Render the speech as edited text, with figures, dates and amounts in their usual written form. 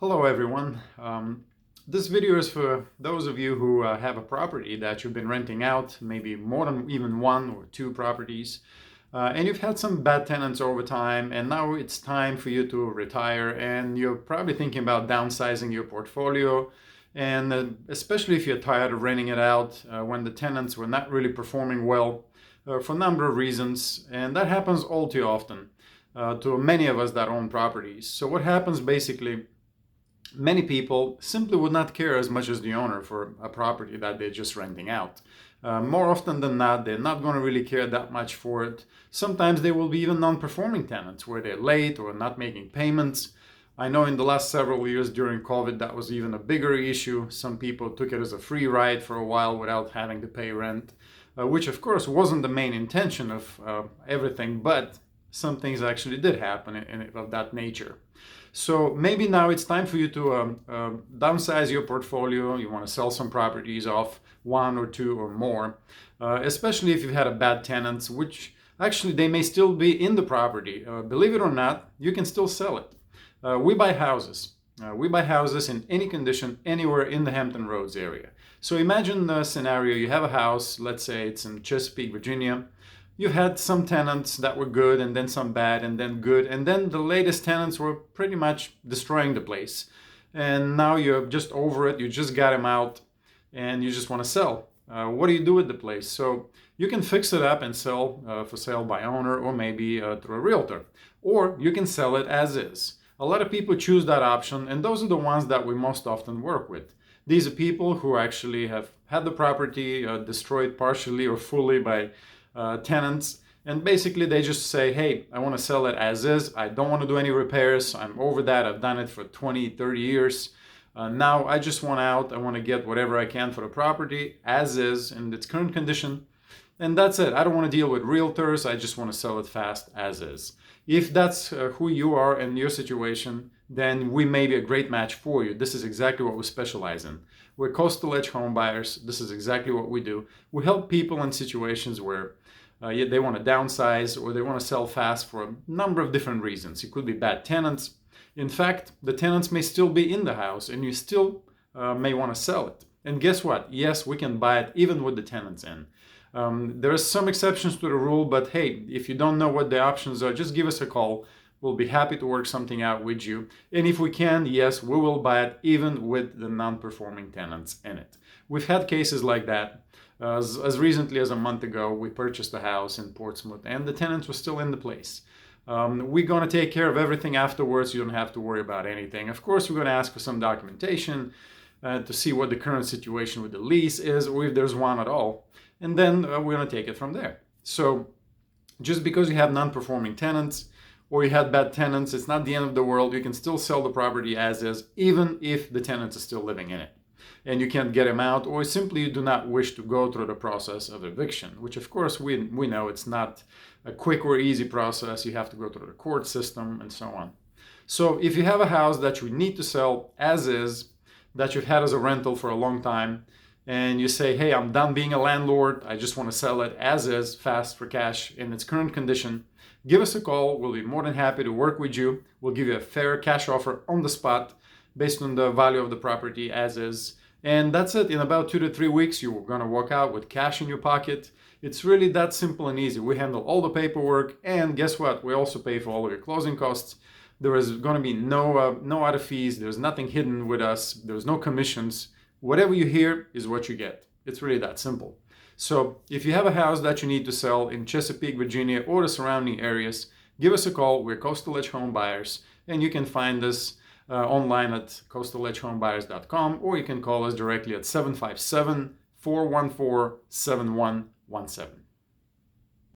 Hello everyone. This video is for those of you who have a property that you've been renting out, maybe more than even one or two properties, and you've had some bad tenants over time, and now it's time for you to retire, and you're probably thinking about downsizing your portfolio, and especially if you're tired of renting it out when the tenants were not really performing well for a number of reasons, and that happens all too often to many of us that own properties. So what happens basically, many people simply would not care as much as the owner for a property that they're just renting out. More often than not, they're not going to really care that much for it. Sometimes they will be even non-performing tenants where they're late or not making payments. I know in the last several years during COVID, that was even a bigger issue. Some people took it as a free ride for a while without having to pay rent, which of course wasn't the main intention of everything, but some things actually did happen of that nature. So maybe now it's time for you to downsize your portfolio. You want to sell some properties off, one or two or more, especially if you've had a bad tenants, which actually they may still be in the property. Believe it or not, you can still sell it. We buy houses. We buy houses in any condition, anywhere in the Hampton Roads area. So imagine the scenario, you have a house, let's say it's in Chesapeake, Virginia. You had some tenants that were good, and then some bad, and then good, and then the latest tenants were pretty much destroying the place. And now you're just over it, you just got them out, and you just want to sell. What do you do with the place? So you can fix it up and sell for sale by owner, or maybe through a realtor. Or you can sell it as is. A lot of people choose that option, and those are the ones that we most often work with. These are people who actually have had the property destroyed partially or fully by tenants, and basically they just say, hey, I want to sell it as is. I don't want to do any repairs. I'm over that. I've done it for 20, 30 years. Now I just want out. I want to get whatever I can for the property as is in its current condition. And that's it. I don't want to deal with realtors. I just want to sell it fast as is. If that's who you are and your situation, then we may be a great match for you. This is exactly what we specialize in. We're coastal edge home buyers. This is exactly what we do. We help people in situations where they want to downsize or they want to sell fast for a number of different reasons. It could be bad tenants. In fact, the tenants may still be in the house and you still may want to sell it. And guess what? Yes, we can buy it even with the tenants in. There are some exceptions to the rule, but hey, if you don't know what the options are, just give us a call. We'll be happy to work something out with you. And if we can, yes, we will buy it even with the non-performing tenants in it. We've had cases like that. As recently as a month ago, we purchased a house in Portsmouth and the tenants were still in the place. We're going to take care of everything afterwards. You don't have to worry about anything. Of course, we're going to ask for some documentation to see what the current situation with the lease is, or if there's one at all. And then we're going to take it from there. So just because you have non-performing tenants or you had bad tenants, it's not the end of the world. You can still sell the property as is, even if the tenants are still living in it and you can't get them out, or simply you do not wish to go through the process of eviction, which of course we know it's not a quick or easy process. You have to go through the court system and so on. So if you have a house that you need to sell as is, that you've had as a rental for a long time, and you say, hey, I'm done being a landlord, I just want to sell it as is, fast for cash in its current condition, give us a call. We'll be more than happy to work with you. We'll give you a fair cash offer on the spot based on the value of the property as is. And that's it. In about 2 to 3 weeks, you're going to walk out with cash in your pocket. It's really that simple and easy. We handle all the paperwork, and guess what? We also pay for all of your closing costs. There is going to be no other fees. There's nothing hidden with us. There's no commissions. Whatever you hear is what you get. It's really that simple. So if you have a house that you need to sell in Chesapeake, Virginia, or the surrounding areas, give us a call. We're Coastal Edge Home Buyers, and you can find us online at coastaledgehomebuyers.com, or you can call us directly at 757-414-7117.